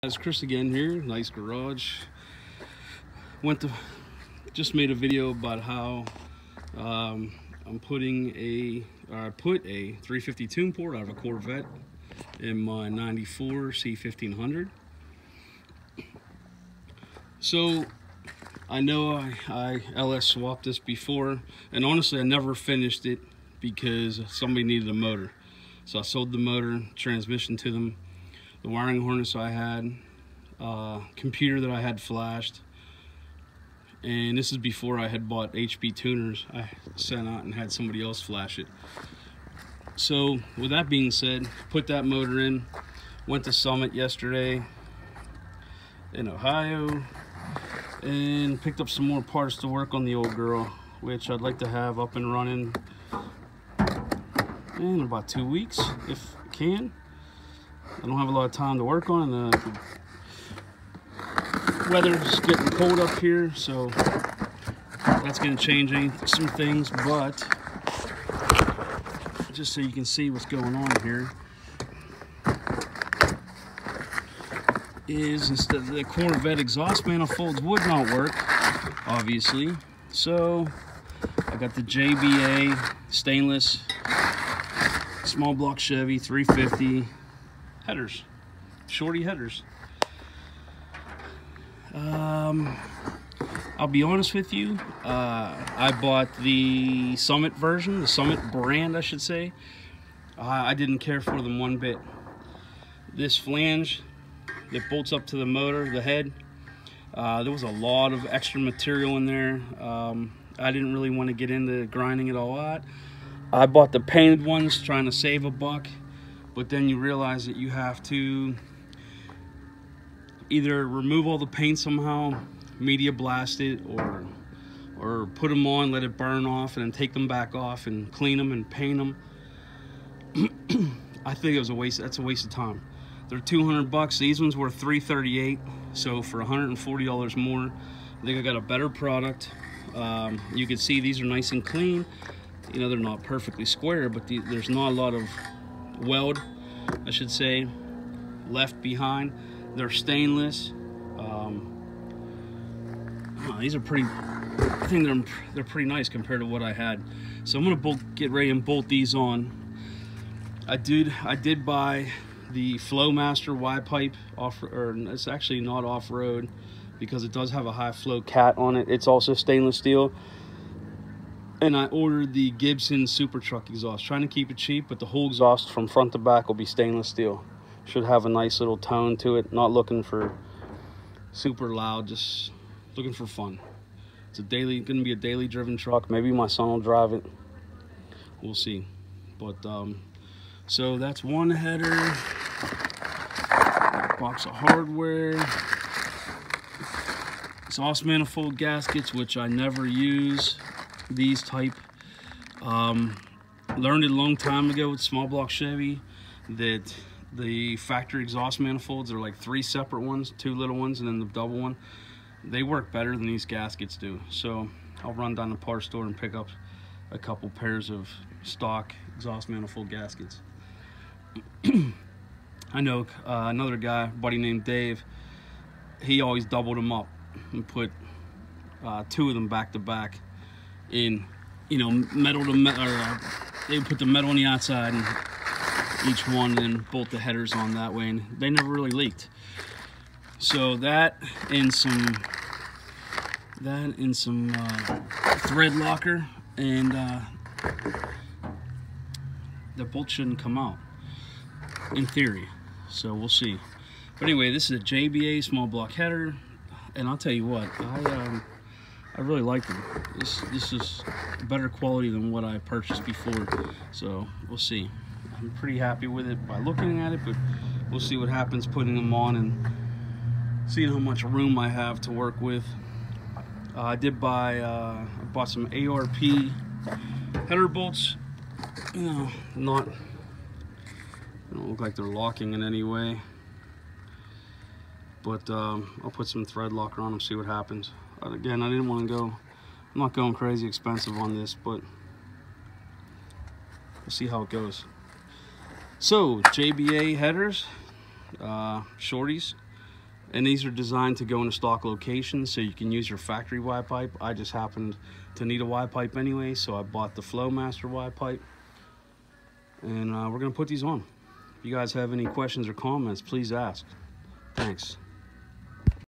It's Chris again here, nice garage. Just made a video about how I put a 350 tune port out of a Corvette in my 94 C1500. So I know I LS swapped this before, and honestly I never finished it because somebody needed a motor. So I sold the motor, transmission to them, the wiring harness I had, computer that I had flashed, and this is before I had bought HB tuners. I sent out and had somebody else flash it. So with that being said, put that motor in, went to Summit yesterday in Ohio, and picked up some more parts to work on the old girl, which I'd like to have up and running in about 2 weeks if I can. I don't have a lot of time to work on, and the weather's getting cold up here, so that's going to change some things. But just so you can see what's going on here, is instead the Corvette exhaust manifolds would not work, obviously. So I got the JBA stainless small block Chevy 350 headers, shorty headers. I'll be honest with you, I bought the Summit version, the Summit brand I should say. I didn't care for them one bit. This flange that bolts up to the motor, the head, there was a lot of extra material in there. I didn't really want to get into grinding it all out. I bought the painted ones trying to save a buck, but then you realize that you have to either remove all the paint somehow, media blast it, or put them on, let it burn off, and then take them back off and clean them and paint them. I think it was a waste. That's a waste of time. They're 200 bucks. These ones were $338, so for $140 more, I think I got a better product. You can see these are nice and clean. You know, they're not perfectly square, but there's not a lot of weld, I should say, left behind. They're stainless. These are pretty, I think they're pretty nice compared to what I had. So I'm gonna get ready and bolt these on. I did buy the Flowmaster Y pipe or it's actually not off-road because it does have a high flow cat on it. It's also stainless steel. And I ordered the Gibson Super Truck exhaust, trying to keep it cheap, but the whole exhaust from front to back will be stainless steel. Should have a nice little tone to it. Not looking for super loud, just looking for fun. It's gonna be a daily driven truck. Maybe my son will drive it. We'll see. But so that's one header. Box of hardware. Exhaust manifold gaskets, which I never use. These type. Learned it a long time ago with small block Chevy that the factory exhaust manifolds are like 3 separate ones, 2 little ones and then the double one. They work better than these gaskets do. So I'll run down the parts store and pick up a couple pairs of stock exhaust manifold gaskets. I know another guy, buddy named Dave, he always doubled them up and put 2 of them back to back in, you know, metal to metal, or they put the metal on the outside and each one, and then bolt the headers on that way, and they never really leaked. So that and some thread locker, and the bolt shouldn't come out in theory, so we'll see. But anyway, this is a JBA small block header, and I'll tell you what, I really like them. This is better quality than what I purchased before, so we'll see. I'm pretty happy with it by looking at it, but we'll see what happens putting them on and seeing how much room I have to work with. I bought some ARP header bolts. You know, they don't look like they're locking in any way, but I'll put some thread locker on them, see what happens. Again, I didn't want to go, I'm not going crazy expensive on this, but we'll see how it goes. So JBA headers, shorties, And these are designed to go in a stock location, so you can use your factory Y pipe. I just happened to need a Y pipe anyway, so I bought the Flowmaster Y pipe. And we're gonna put these on. If you guys have any questions or comments, please ask. Thanks.